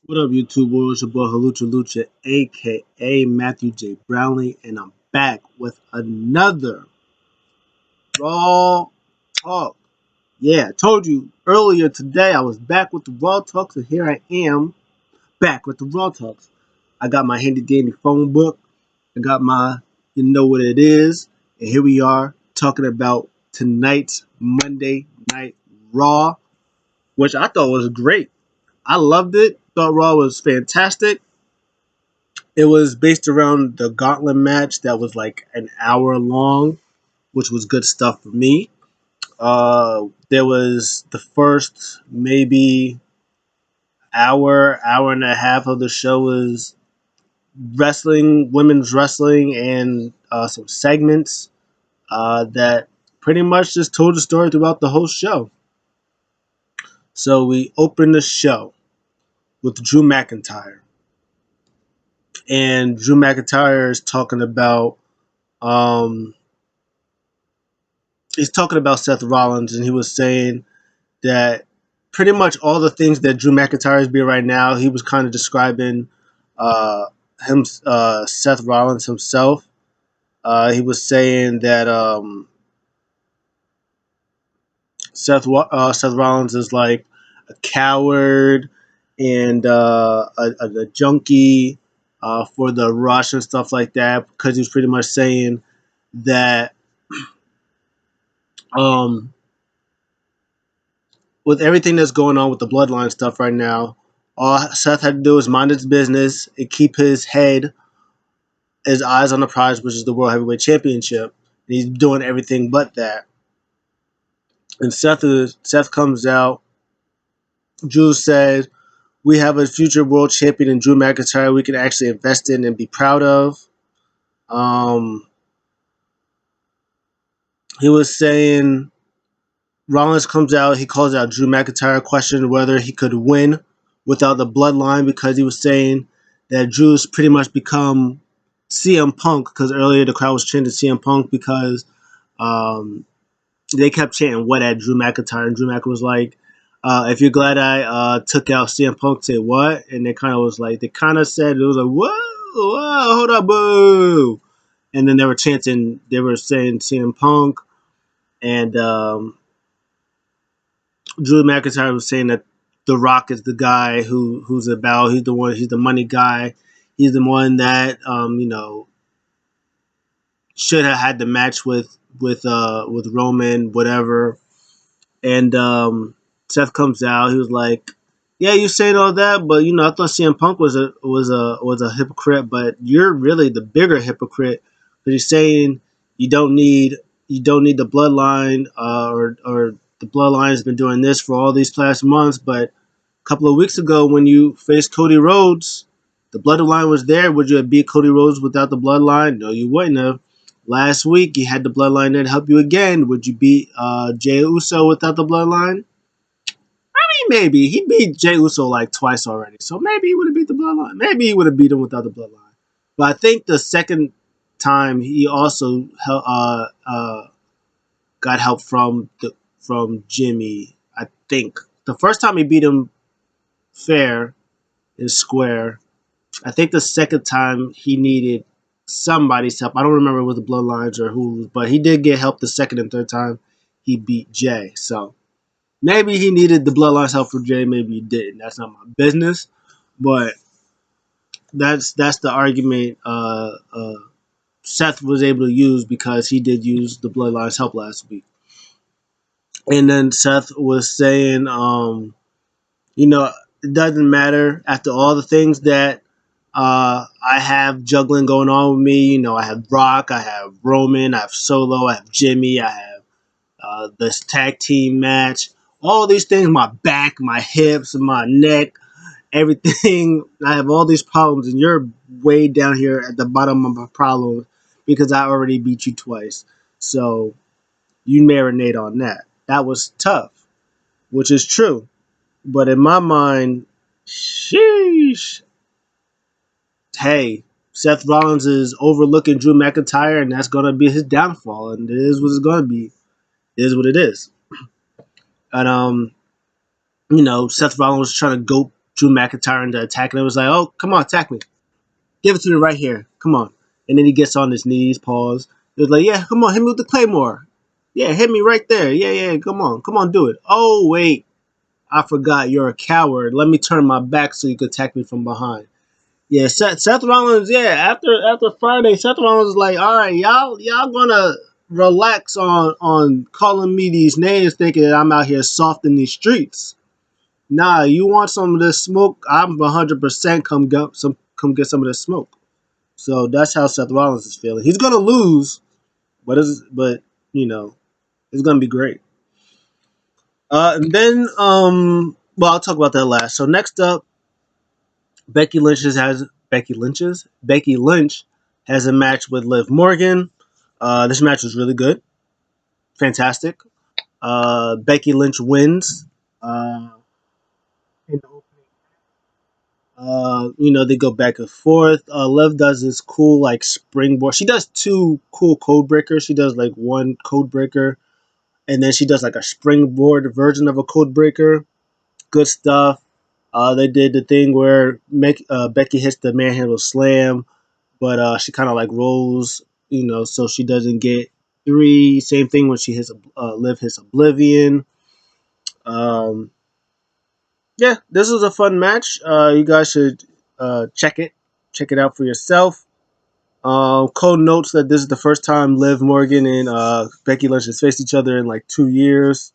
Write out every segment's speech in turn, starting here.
What up, YouTube world? It's your boy Halucha Lucha, aka Matthew J. Brownlee, and I'm back with another Raw Talk. Yeah, I told you earlier today I was back with the Raw Talks, and here I am back with the Raw Talks. I got my handy dandy phone book, I got my you know what it is, and here we are talking about tonight's Monday Night Raw, which I thought was great. I loved it. Thought Raw was fantastic. It was based around the Gauntlet match that was like an hour long, which was good stuff for me. There was the first maybe hour and a half of the show was wrestling, women's wrestling, and some segments that pretty much just told the story throughout the whole show. So we opened the show with Drew McIntyre, and Drew McIntyre is talking about um, he's talking about Seth Rollins, and he was saying that pretty much all the things that Drew McIntyre is being right now, he was kind of describing uh, Seth Rollins himself. He was saying that Seth Rollins is like a coward and a junkie for the rush and stuff like that, because he was pretty much saying that um, with everything that's going on with the bloodline stuff right now, all Seth had to do is mind his business and keep his eyes on the prize, which is the World Heavyweight Championship. And he's doing everything but that. And Seth comes out. Drew says, "We have a future world champion in Drew McIntyre we can actually invest in and be proud of." Um, he was saying Rollins comes out. He calls out Drew McIntyre, questioned whether he could win without the bloodline, because he was saying that Drew's pretty much become CM Punk, because earlier the crowd was chanting CM Punk because um, they kept chanting "What" at Drew McIntyre, and Drew McIntyre was like, "If you're glad I took out CM Punk, say what?" And they kind of said it was like, "Whoa, hold up, boo!" And then they were chanting, they were saying CM Punk, and Drew McIntyre was saying that The Rock is the guy he's the one, he's the money guy, he's the one that should have had the match with Roman, whatever. And Seth comes out, he was like, "Yeah, you saying all that, but I thought CM Punk was a hypocrite, but you're really the bigger hypocrite, because you're saying you don't need you don't need the bloodline, or the bloodline has been doing this for all these past months, but a couple of weeks ago when you faced Cody Rhodes, the bloodline was there. Would you have beat Cody Rhodes without the bloodline? No, you wouldn't have. Last week you had the bloodline there to help you again. Would you beat Jey Uso without the bloodline? I mean, maybe he beat Jey Uso like twice already, so maybe he would have beat the bloodline. Maybe he would have beat him without the bloodline. But I think the second time he also got help from Jimmy. I think the first time he beat him fair and square. I think the second time he needed somebody's help. I don't remember with the bloodlines or who, but he did get help the second and third time he beat Jay. So maybe he needed the bloodlines help for Jay. Maybe he didn't. That's not my business. But that's the argument Seth was able to use, because he did use the bloodlines help last week. And then Seth was saying, it doesn't matter after all the things that I have juggling going on with me. I have Brock, I have Roman, I have Solo, I have Jimmy, I have this tag team match. All these things, my back, my hips, my neck, everything. I have all these problems, and you're way down here at the bottom of my problems because I already beat you twice. So you marinate on that. That was tough, which is true. But in my mind, sheesh, hey, Seth Rollins is overlooking Drew McIntyre, and that's gonna be his downfall. And it is what it's gonna be. It is what it is. And Seth Rollins was trying to Drew McIntyre into attacking. It was like, oh, come on, attack me. Give it to me right here. Come on. And then he gets on his knees, pause. He was like, yeah, come on, hit me with the Claymore. Yeah, hit me right there. Yeah, yeah, come on. Come on, do it. Oh, wait. I forgot you're a coward. Let me turn my back so you can attack me from behind. Yeah, Seth Rollins. Yeah, after Friday, Seth Rollins was like, all right, y'all gonna relax on calling me these names, thinking that I'm out here soft in these streets. Nah, you want some of this smoke? I'm 100% come get some of this smoke. So that's how Seth Rollins is feeling. He's gonna lose, but you know it's gonna be great. And then well, I'll talk about that last. So next up, Becky Lynch has a match with Liv Morgan. This match was really good, fantastic. Becky Lynch wins. In the opening, they go back and forth. Liv does this cool like springboard. She does two cool code breakers. She does like one code breaker, and then she does like a springboard version of a code breaker. Good stuff. They did the thing where Becky hits the manhandle slam, but she kind of like rolls, so she doesn't get three. Same thing when she hits Liv hits Oblivion. Um, yeah, this was a fun match. You guys should check it out for yourself. Cole notes that this is the first time Liv Morgan and Becky Lynch has faced each other in like 2 years.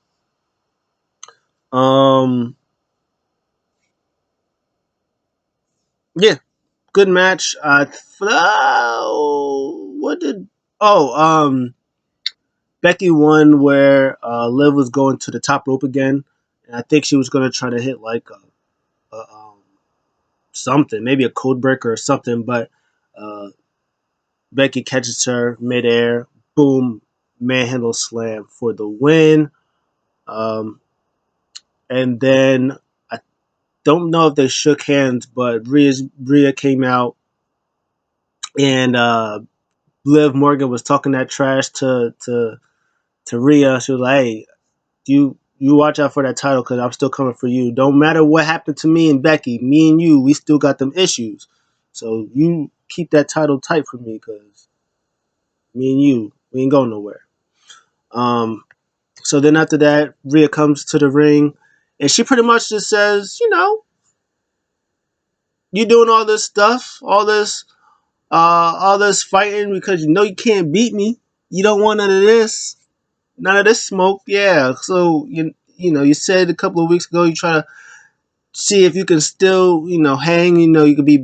Um, yeah, good match. What did? Oh, Becky won where Liv was going to the top rope again, and I think she was going to try to hit like a something, maybe a code breaker or something, but uh, Becky catches her midair, boom, manhandle slam for the win. Um, and then I don't know if they shook hands, but Rhea came out and Liv Morgan was talking that trash to Rhea. She was like, "Hey, you watch out for that title because I'm still coming for you. Don't matter what happened to me and Becky, me and you, we still got them issues. So you keep that title tight for me because me and you, we ain't going nowhere." Um, so then after that, Rhea comes to the ring, and she pretty much just says, you doing all this stuff, all this fighting because you know you can't beat me. You don't want none of this smoke. Yeah. So you said a couple of weeks ago you try to see if you can still, hang. You could be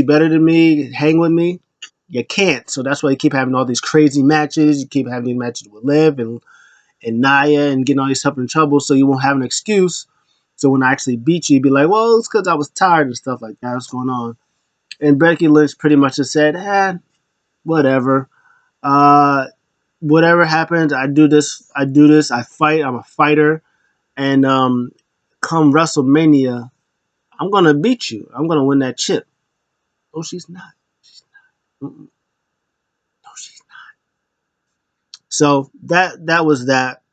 better than me, hang with me. You can't. So that's why you keep having all these crazy matches. You keep having these matches with Liv and Naya and getting all these stuff in trouble. So you won't have an excuse. So when I actually beat you, you'd be like, well, it's because I was tired and stuff like that. What's going on? And Becky Lynch pretty much just said, whatever. Uh, Whatever happens, I do this. I fight. I'm a fighter. And come WrestleMania, I'm gonna beat you. I'm gonna win that chip. Oh, she's not. She's not. No, she's not. So that was that.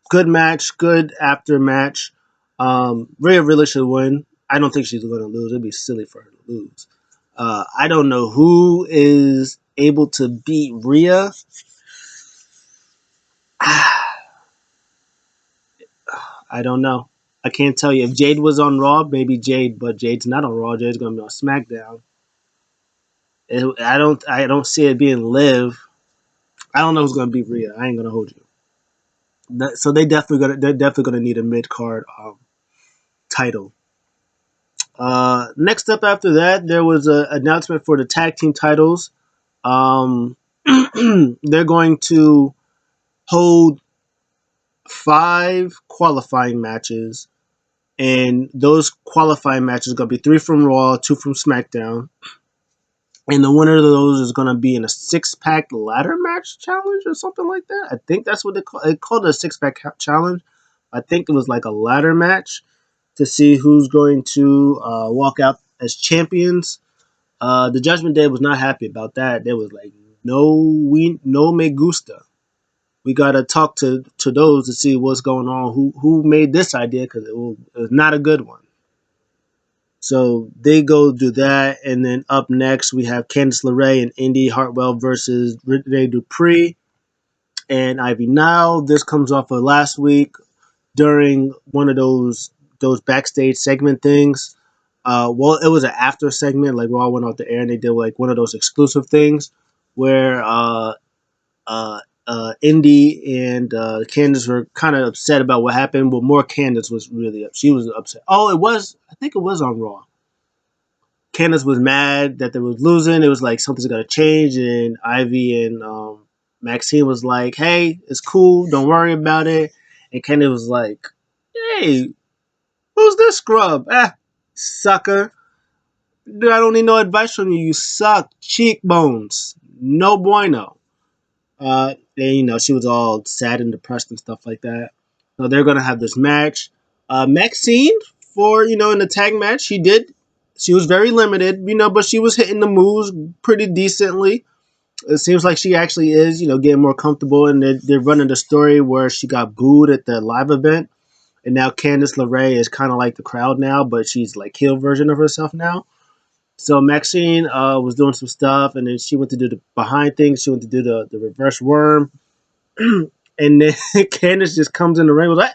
Good match. Good after match. Rhea really should win. I don't think she's gonna lose. It'd be silly for her to lose. I don't know who is able to beat Rhea. I don't know. I can't tell you. If Jade was on Raw, maybe Jade, but Jade's not on Raw. Jade's gonna be on SmackDown. I don't see it being Liv. I don't know who's gonna beat Rhea. I ain't gonna hold you. So they're definitely gonna need a mid card title. Next up after that, there was an announcement for the tag team titles. Um, they're going to hold 5 qualifying matches, and those qualifying matches are gonna be 3 from Raw, 2 from SmackDown. And the winner of those is going to be in a 6-pack ladder match challenge or something like that. I think that's what they called it, a 6-pack challenge. I think it was like a ladder match to see who's going to walk out as champions. The Judgment Day was not happy about that. They was like, no me gusta. We gotta talk to those to see what's going on. Who made this idea because it was not a good one. So they go do that, and then up next we have Candice LeRae and Indy Hartwell versus Rene Dupree and Ivy Nile. This comes off of last week during one of those backstage segment things. Well, it was an after segment, like Raw went off the air and they did like one of those exclusive things where uh, Indy and Candice were kind of upset about what happened. Well, more Candice was really up. She was upset. Oh, it was. I think it was on Raw. Candice was mad that they was losing. It was like something's gonna change, and Ivy and Maxine was like, "Hey, it's cool. Don't worry about it." And Candice was like, "Hey, who's this scrub? Ah, sucker! Dude, I don't need no advice from you. You suck. Cheekbones. No bueno." And she was all sad and depressed and stuff like that. So they're gonna have this match. Maxine for in the tag match, she was very limited, but she was hitting the moves pretty decently. It seems like she actually is, getting more comfortable, and they're running the story where she got booed at the live event, and now Candice LeRae is kind of like the crowd now, but she's like heel version of herself now. So Maxine was doing some stuff, and then she went to do the behind things. She went to do the reverse worm, and then Candice just comes in the ring. Was like,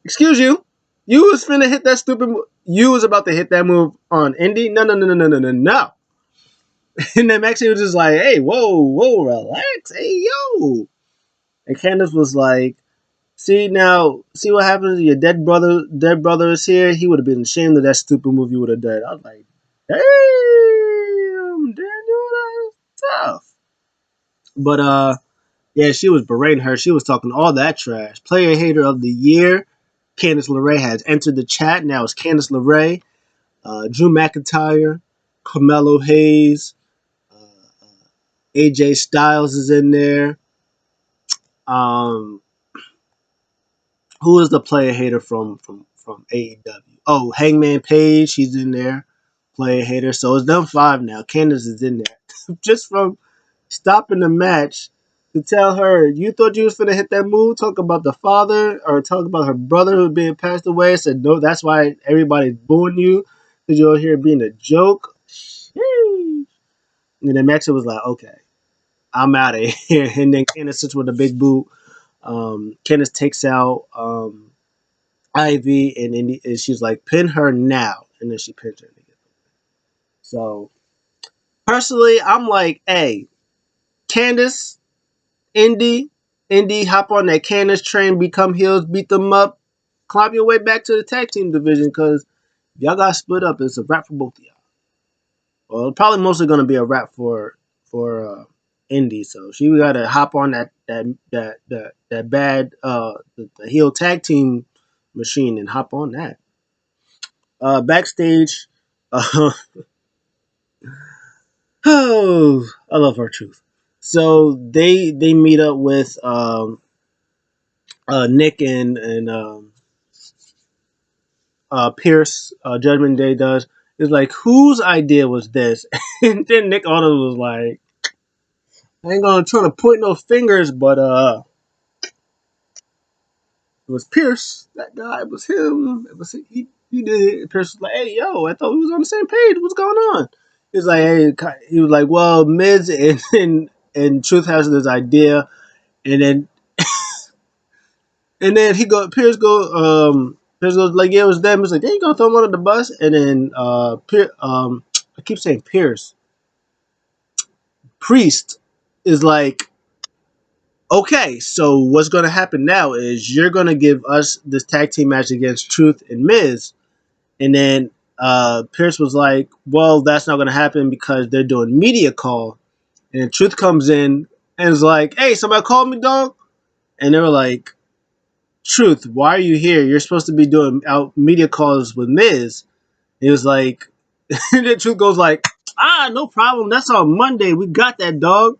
"Excuse you, you was finna hit that stupid. You was about to hit that move on Indy. No, no, no, no, no, no, no, no." And then Maxine was just like, "Hey, whoa, whoa, relax, hey, yo." And Candice was like, see what happens. Your dead brother is here. He would have been ashamed of that stupid move you would have done." I was like, "Damn, Daniel, that's tough." But yeah, she was berating her. She was talking all that trash. Player hater of the year. Candice LeRae has entered the chat. Now it's Candice LeRae, Drew McIntyre, Carmelo Hayes, AJ Styles is in there. Um, who is the player hater from AEW? Oh, Hangman Page, he's in there. Player hater. So it's done five now. Candice is in there. Just from stopping the match to tell her, "You thought you was gonna hit that move, talk about the father or talk about her brother who being passed away." I said, "No, that's why everybody's booing you, because you're here being a joke." Sheesh. And then Maxa was like, "Okay, I'm out of here." And then Candice sits with a big boot. Candice takes out Ivy, and she's like, "Pin her now." And then she pins her. So personally, I'm like, "Hey, Candice, Indy, hop on that Candice train, become heels, beat them up, climb your way back to the tag team division, because y'all got split up. It's a wrap for both of y'all." Well, probably mostly going to be a wrap for Indy. So she got to hop on that bad the heel tag team machine and hop on that. Backstage, oh, I love our truth. So they meet up with Nick and Pierce. Judgment Day does. It's like, whose idea was this? And then Nick Aldis was like, "I ain't gonna try to point no fingers, but it was Pierce. That guy, it was him. It was he did it." And Pierce was like, "Hey, yo, I thought we was on the same page. What's going on?" He was like, "Hey," he was like, "Well, Miz and Truth has this idea," and then Pierce goes like, "Yeah, it was them." He's like, "Then you gonna throw him under the bus?" And then I keep saying Pierce. Priest is like, "Okay, so what's gonna happen now is you're gonna give us this tag team match against Truth and Miz." And then Pierce was like, "Well, that's not gonna happen because they're doing media call." And then Truth comes in and is like, "Hey, somebody called me, dog." And they were like, "Truth, why are you here? You're supposed to be doing out media calls with Miz." He was like, and then Truth goes like, "No problem. That's on Monday. We got that, dog."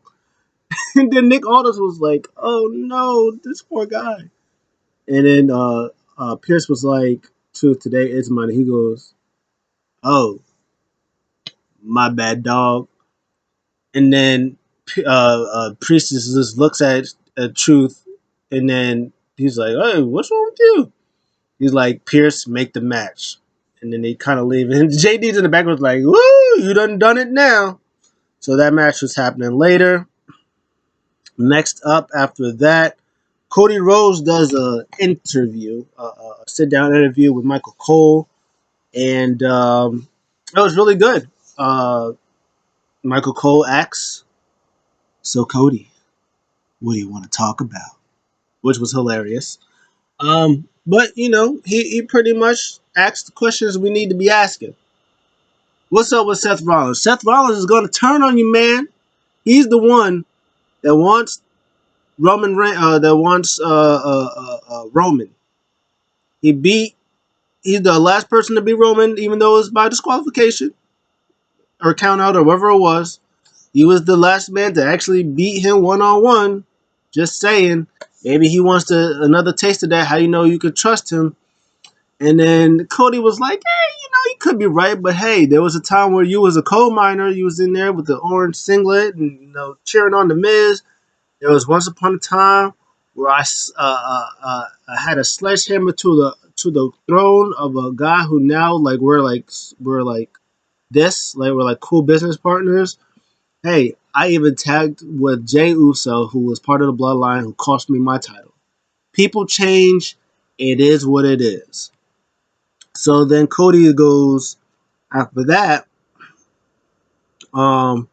And then Nick Aldis was like, "Oh no, this poor guy." And then Pierce was like, "Truth, today is Monday." He goes, "Oh, my bad, dog." And then Priestess just looks at Truth, and then he's like, "Hey, what's wrong with you?" He's like, "Pierce, make the match." and then they kind of leave. And JD's in the back was like, "Woo, you done it now." So that match was happening later. Next up, after that, Cody Rhodes does a interview, a sit down interview with Michael Cole, and it was really good. Michael Cole asks, "So Cody, what do you want to talk about?" Which was hilarious. But he pretty much asked the questions we need to be asking. What's up with Seth Rollins? Seth Rollins is going to turn on you, man. He's the one that wants Roman. He beat. He's the last person to beat Roman, even though it was by disqualification or count out or whatever it was. He was the last man to actually beat him 1-on-1. Just saying. Maybe he wants another taste of that. How you know you could trust him? And then Cody was like, "Hey, you could be right, but hey, there was a time where you was a coal miner. You was in there with the orange singlet and cheering on the Miz. There was once upon a time where I had a sledgehammer to the throne of a guy who now we're like this, like we're like cool business partners. Hey, I even tagged with Jay Uso, who was part of the bloodline, who cost me my title. People change. It is what it is." So then Cody goes after that. Um,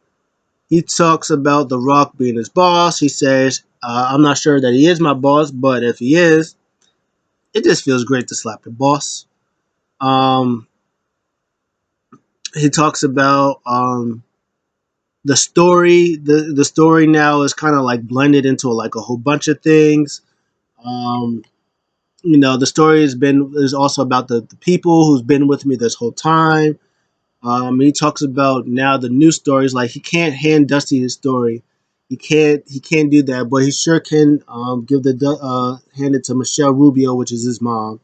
he talks about The Rock being his boss. He says, "I'm not sure that he is my boss, but if he is, it just feels great to slap the boss." Um, he talks about the story. The story now is kind of like blended into like a whole bunch of things. Um, the story is also about the people who's been with me this whole time. He talks about now the new stories. Like he can't hand Dusty his story. He can't do that, but he sure can give hand it to Michelle Rubio, which is his mom.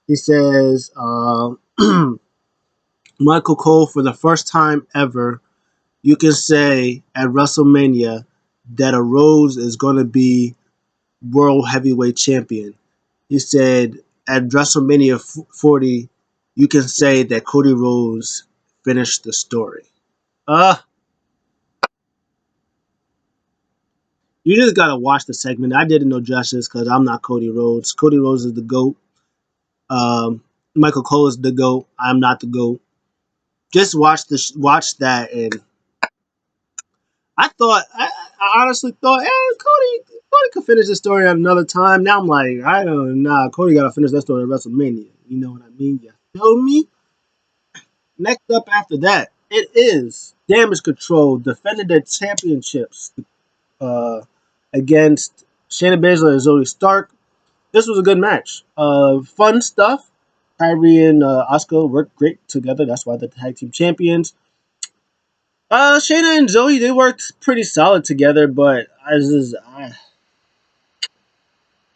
He says Michael Cole, for the first time ever, you can say at WrestleMania that a Rose is going to be World Heavyweight Champion. He said at WrestleMania 40, you can say that Cody Rhodes finished the story. Uh, you just gotta watch the segment. I didn't know justice because I'm not Cody Rhodes. Cody Rhodes is the GOAT. Um, Michael Cole is the GOAT. I'm not the GOAT. Just watch that, and I honestly thought, hey, Cody could finish the story at another time. Now I'm like, I don't know, Cody gotta finish that story at WrestleMania. You know what I mean? You feel me? Next up after that, it is Damage Control defending their championships uh, against Shayna Baszler and Zoe Stark. This was a good match. Fun stuff. Kyrie and Asuka worked great together. That's why they're the tag team champions. Shayna and Zoe, they worked pretty solid together, but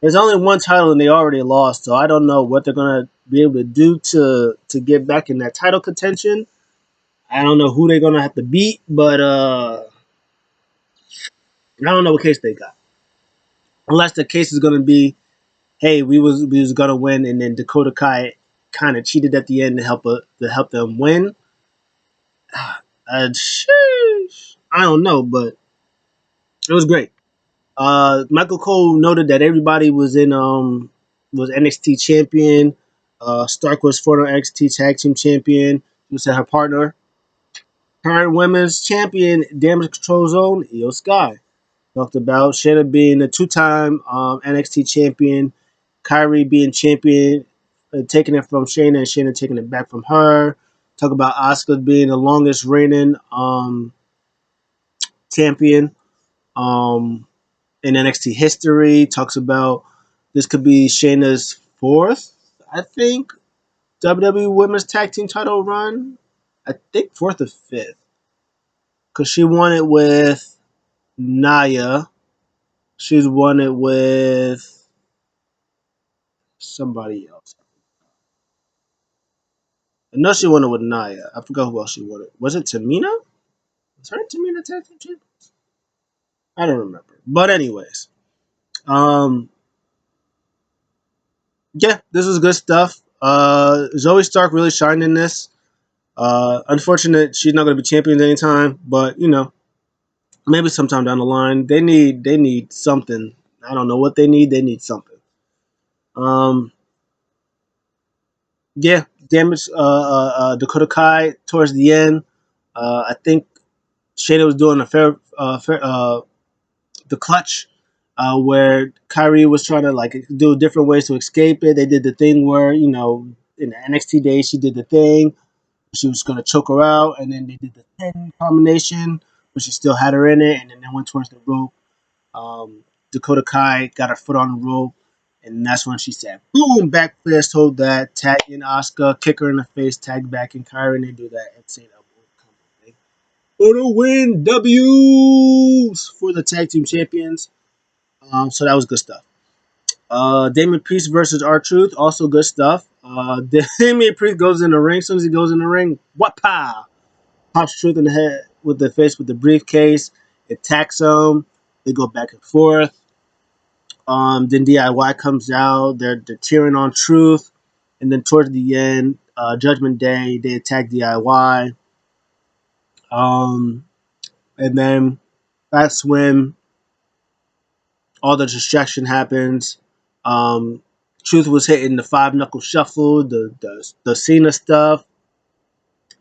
there's only one title and they already lost, so I don't know what they're gonna be able to do to get back in that title contention. I don't know who they're gonna have to beat, but I don't know what case they got. Unless the case is gonna be, hey, we was gonna win, and then Dakota Kai kind of cheated at the end to help them win. Sheesh. I don't know, but it was great. Michael Cole noted that everybody was NXT champion. Stark was former NXT tag team champion. She said her partner, current women's champion, Damage Control Zone, Io Sky. Talked about Shayna being a two-time NXT champion, Kyrie being champion, taking it from Shayna, and Shayna taking it back from her. Talk about Asuka being the longest reigning champion in NXT history. Talks about this could be Shayna's fourth, I think, WWE Women's Tag Team title run. I think fourth or fifth, because she won it with Naya. She's won it with somebody else. I know she won it with Naya. I forgot who else she won it. Was it Tamina? Was her and Tamina tag team champion? I don't remember. But anyways, um, yeah, this was good stuff. Zoe Stark really shined in this. Unfortunate she's not going to be champions anytime, but maybe sometime down the line they need something. I don't know what they need. They need something. Um, yeah, damage. Dakota Kai towards the end. I think Shayna was doing a fair the clutch, where Kyrie was trying to like do different ways to escape it. They did the thing where in the NXT days she did the thing. She was gonna choke her out, and then they did the 10 combination, but she still had her in it, and then they went towards the rope. Dakota Kai got her foot on the rope, and that's when she said, "Boom!" Back fist, hold that, tag in Asuka, kick her in the face, tag back in Kyrie, and they do that insane elbow combo thing. For the win, W's for the tag team champions. So that was good stuff. Damien Priest versus R-Truth, also good stuff. Damien Priest goes in the ring. As soon as he goes in the ring, what pow! Pops Truth in the head with the face with the briefcase. It attacks him. They go back and forth. Then DIY comes out. They're cheering on Truth, and then towards the end, Judgment Day, they attack DIY. And then that's when all the distraction happens. Um, Truth was hitting the five knuckle shuffle, the Cena stuff.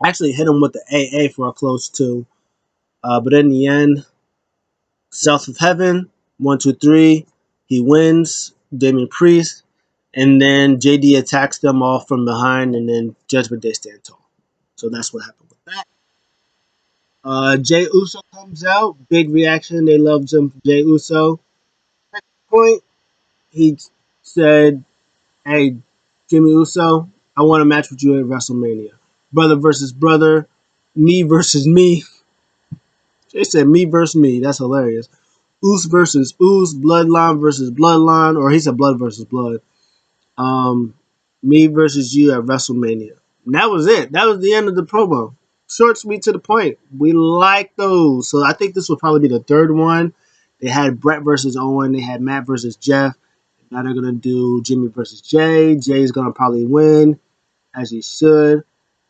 Actually hit him with the AA for a close two. But in the end, South of Heaven, 1, 2, 3. He wins. Damien Priest, and then JD attacks them all from behind, and then Judgment Day stand tall. So that's what happened with that. Jay Uso comes out. Big reaction. They loved him. Jay Uso. Point. He said, "Hey, Jimmy Uso, I want to match with you at WrestleMania. Brother versus brother, me versus me." They said me versus me. That's hilarious. Oos versus Oos, Bloodline versus Bloodline, or he said blood versus blood. Um, Me versus you at WrestleMania. And that was it. That was the end of the promo. Short, sweet, to the point. We like those. So I think this will probably be the third one. They had Brett versus Owen. They had Matt versus Jeff. Now they're gonna do Jimmy versus Jay. Jay's gonna probably win, as he should.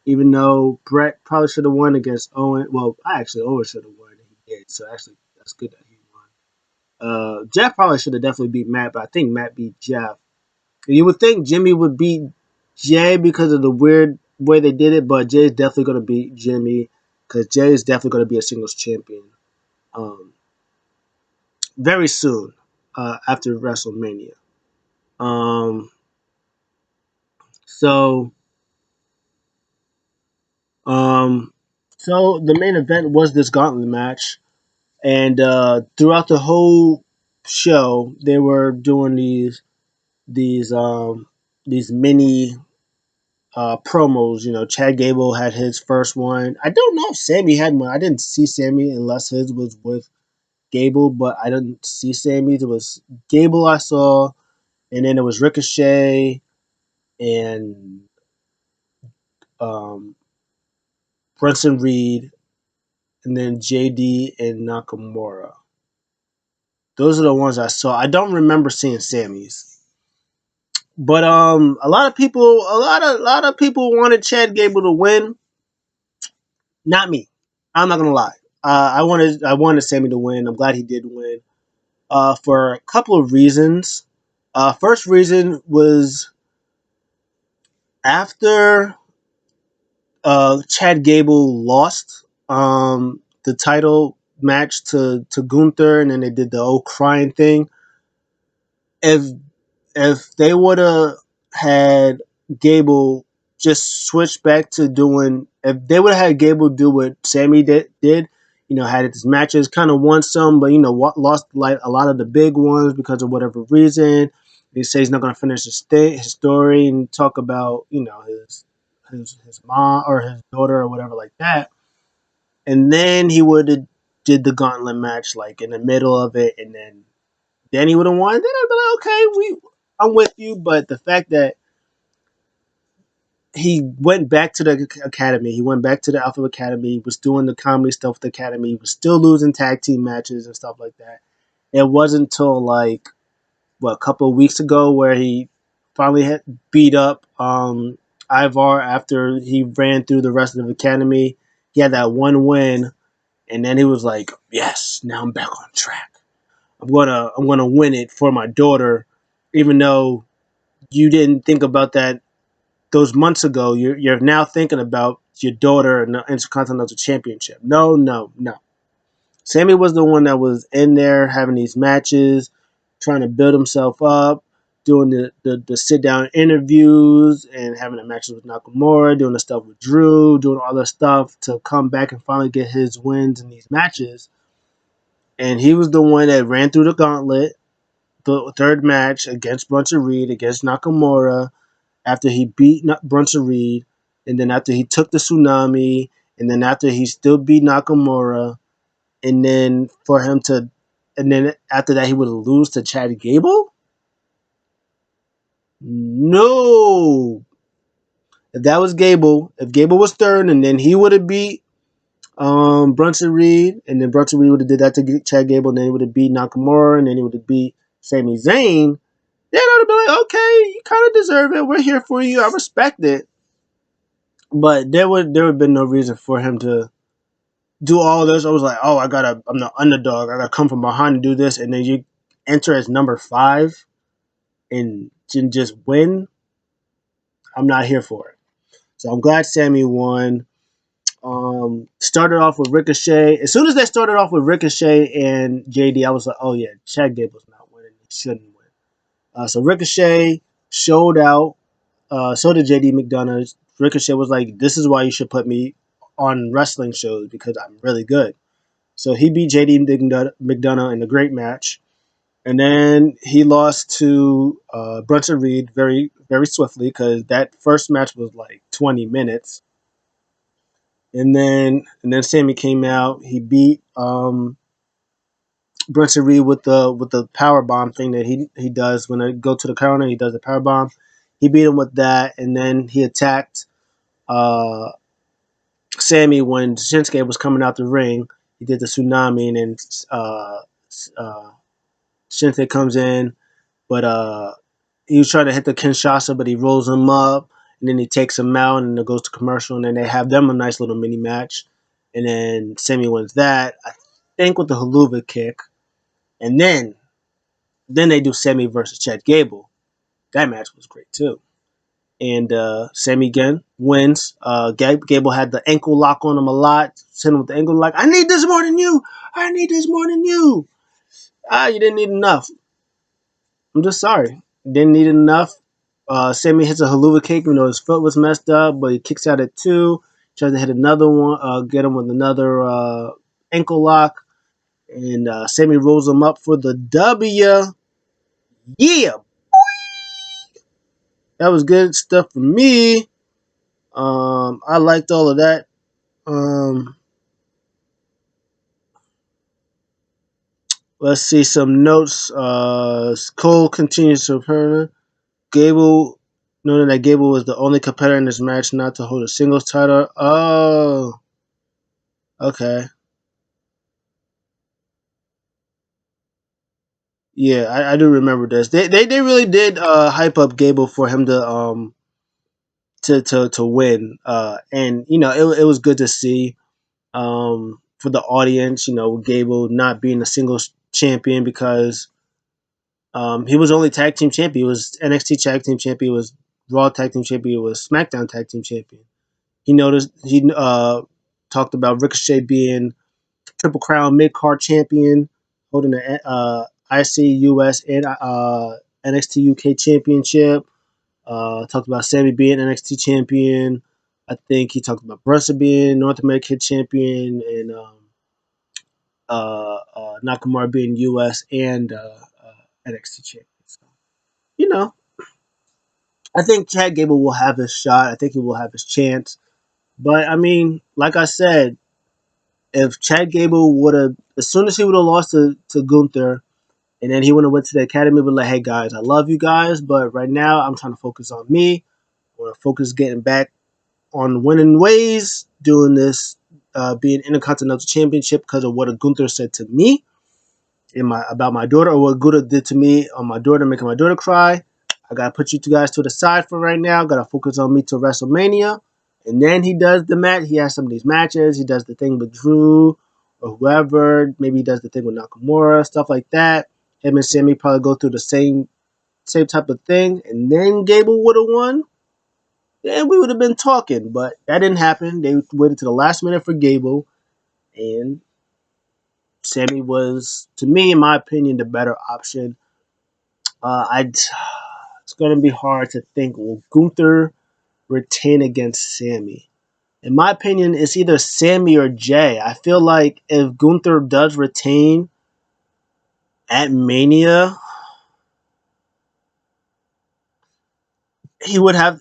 Even though Brett probably should have won against Owen. Well, Owen should have won, and he did. So actually, that's good that he won. Jeff probably should have definitely beat Matt, but I think Matt beat Jeff. You would think Jimmy would beat Jay because of the weird way they did it, but Jay's definitely going to beat Jimmy because Jay is definitely going to be a singles champion um, very soon after WrestleMania. Um, so, um, so the main event was this Gauntlet match, and throughout the whole show, they were doing these these mini promos. Chad Gable had his first one. I don't know if Sami had one. I didn't see Sami unless his was with Gable, but I didn't see Sami's. It was Gable I saw, and then it was Ricochet and um, Brunson Reed, and then JD and Nakamura. Those are the ones I saw. I don't remember seeing Sammy's. But a lot of people wanted Chad Gable to win. Not me. I'm not gonna lie. I wanted Sammy to win. I'm glad he did win. For a couple of reasons. First reason was after Chad Gable lost the title match to Gunther, and then they did the old crying thing. If they would have had Gable just switch back to doing, if they would have had Gable do what Sammy did, had his matches, kind of won some, but lost like a lot of the big ones because of whatever reason. He says he's not going to finish his story and talk about his mom or his daughter or whatever like that, and then he would have did the gauntlet match like in the middle of it, and then he would have won. Then I'd be like, okay, I'm with you. But the fact that he went back to the academy, he went back to the Alpha Academy, he was doing the comedy stuff with the academy, he was still losing tag team matches and stuff like that. It wasn't until like a couple of weeks ago where he finally beat up Ivar after he ran through the rest of the academy. He had that one win, and then he was like, "Yes, now I'm back on track. I'm gonna win it for my daughter, even though you didn't think about that those months ago. You're now thinking about your daughter and the Intercontinental Championship. No, no, no. Sami was the one that was in there having these matches, trying to build himself up, doing the sit down interviews and having the matches with Nakamura, doing the stuff with Drew, doing all the stuff to come back and finally get his wins in these matches. And he was the one that ran through the gauntlet, the third match against Brunson Reed, against Nakamura, after he beat Brunson Reed, and then after he took the tsunami, and then after he still beat Nakamura, and then for him to, and then after that he would lose to Chad Gable. No, if that was Gable, if Gable was third, and then he would have beat Brunson Reed, and then Brunson Reed would have did that to Chad Gable, and then he would have beat Nakamura, and then he would have beat Sami Zayn. Then I would have been like, okay, you kind of deserve it. We're here for you. I respect it. But there would have been no reason for him to do all this. I was like, oh, I'm the underdog. I gotta come from behind and do this, and then you enter as number 5 and just win. I'm not here for it. So I'm glad Sammy won. Started off with Ricochet. As soon as they started off with Ricochet and JD, I was like, oh yeah, Chad Gable's not winning. He shouldn't win. So Ricochet showed out. So did JD McDonough. Ricochet was like, this is why you should put me on wrestling shows because I'm really good. So he beat JD McDonough in a great match. And then he lost to Brunson Reed very, very swiftly because that first match was like 20 minutes. And then Sammy came out. He beat Brunson Reed with the power bomb thing that he does when they go to the counter. He does the power bomb. He beat him with that, and then he attacked uh, Sammy when Shinsuke was coming out the ring. He did the tsunami, and then uh, Shinsuke comes in, but he was trying to hit the Kinshasa, but he rolls him up, and then he takes him out, and it goes to commercial, and then they have them a nice little mini match, and then Sammy wins that, I think, with the haluva kick, and then they do Sammy versus Chad Gable. That match was great too. And Sammy again wins. Gable had the ankle lock on him a lot. Sent him with the ankle lock. I need this more than you. I need this more than you. You didn't need enough. I'm just sorry. Didn't need enough. Sammy hits a haluva kick, even though his foot was messed up, but he kicks out at 2. Tries to hit another one, get him with another ankle lock. And Sammy rolls him up for the W. Yeah, that was good stuff for me. I liked all of that. Um, let's see some notes. Cole continues to hurt. Gable, noting that Gable was the only competitor in this match not to hold a singles title. Oh, okay. Yeah, I do remember this. They really did hype up Gable for him to win. And it was good to see for the audience. Gable not being a singles champion because he was only tag team champion. He was NXT tag team champion. He was Raw tag team champion. He was SmackDown tag team champion. He talked about Ricochet being Triple Crown mid card champion, holding the IC US and NXT UK championship. Talked about Sami being NXT champion. I think he talked about Brunson being North American champion and Nakamura being US and NXT champion. So, you know, I think Chad Gable will have his shot. I think he will have his chance. But I mean, like I said, if Chad Gable would have, as soon as he would have lost to Gunther, and then he would have went to the academy, but like, hey guys, I love you guys, but right now I'm trying to focus on me. I want to focus getting back on winning ways, doing this, being Intercontinental Championship because of what a Gunther said to me about my daughter, or what Gunther did to me on my daughter, making my daughter cry. I gotta put you two guys to the side for right now. Gotta focus on me till WrestleMania. And then he does the match. He has some of these matches. He does the thing with Drew or whoever. Maybe he does the thing with Nakamura, stuff like that. Him and Sami probably go through the same type of thing. And then Gable would have won. Then we would have been talking. But that didn't happen. They waited to the last minute for Gable. And Sami was, to me, in my opinion, the better option. It's going to be hard to think. Will Gunther retain against Sami? In my opinion, it's either Sami or Jay. I feel like if Gunther does retain at Mania, he would have.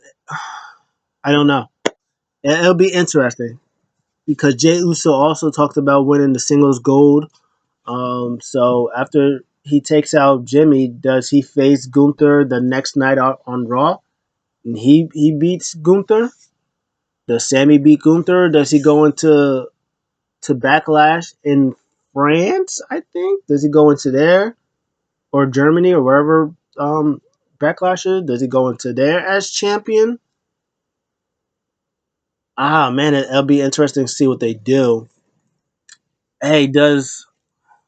I don't know. It'll be interesting because Jay Uso also talked about winning the singles gold. So after he takes out Jimmy, does he face Gunther the next night out on Raw? And he beats Gunther. Does Sami beat Gunther? Does he go to Backlash in France? I think. Does he go into there or Germany or wherever Backlash is? Does he go into there as champion? Ah man, it'll be interesting to see what they do. Hey, does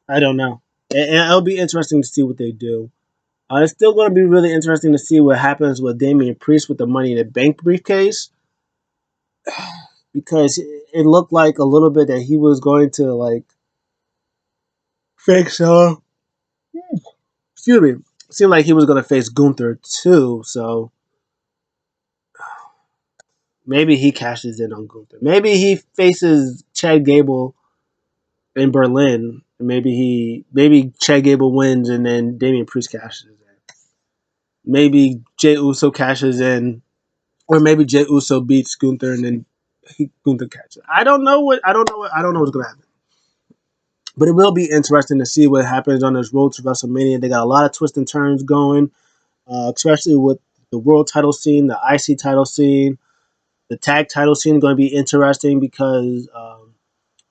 I don't know. It'll be interesting to see what they do. It's still going to be really interesting to see what happens with Damian Priest with the Money in the Bank briefcase because it looked like a little bit that he was going to like fix excuse me. Seemed like he was going to face Gunther too, so maybe he cashes in on Gunther. Maybe he faces Chad Gable in Berlin. Maybe Chad Gable wins and then Damian Priest cashes in. Maybe Jey Uso cashes in, or maybe Jey Uso beats Gunther and then Gunther catches. I don't know what's gonna happen. But it will be interesting to see what happens on this road to WrestleMania. They got a lot of twists and turns going, especially with the world title scene, the IC title scene, the tag title scene. Going to be interesting because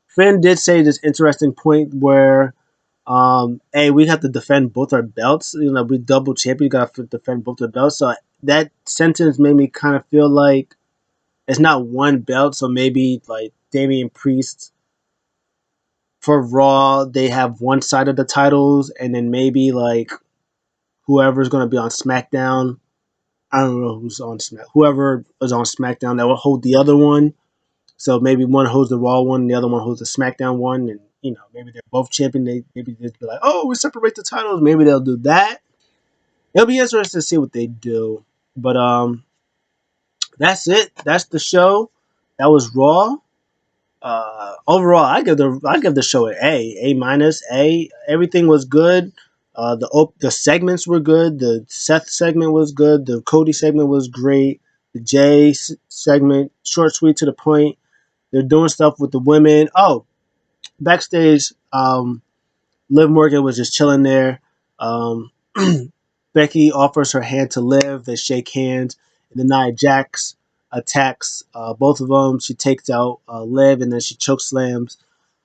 Finn did say this interesting point where, hey, we have to defend both our belts. You know, we double champion, got to defend both our belts. So that sentence made me kind of feel like it's not one belt. So maybe like Damian Priest for Raw, they have one side of the titles, and then maybe like whoever's going to be on SmackDown. I don't know who's on Smack. Whoever is on SmackDown that will hold the other one. So maybe one holds the Raw one, and the other one holds the SmackDown one, and you know maybe they're both champion. They maybe just be like, oh, we separate the titles. Maybe they'll do that. It'll be interesting to see what they do. But that's it. That's the show. That was Raw. Overall, I give the show an A minus A. Everything was good. The segments were good. The Seth segment was good. The Cody segment was great. The segment, short, sweet, to the point. They're doing stuff with the women. Oh, backstage, Liv Morgan was just chilling there. Um, Becky offers her hand to Liv. They shake hands. And then Nia Jax attacks both of them. She takes out Liv and then she choke slams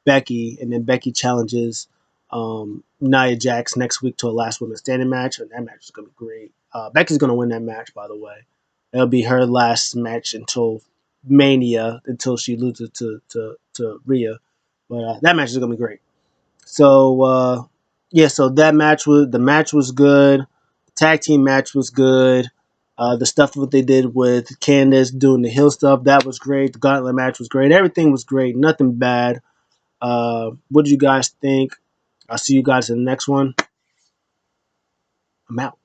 Becky. And then Becky challenges Nia Jax next week to a last woman standing match. And that match is going to be great. Becky's going to win that match, by the way. It'll be her last match until Mania, until she loses to Rhea. But that match is going to be great. So yeah, so the match was good. The tag team match was good. The stuff what they did with Candice doing the heel stuff, that was great. The Gauntlet match was great. Everything was great. Nothing bad. What do you guys think? I'll see you guys in the next one. I'm out.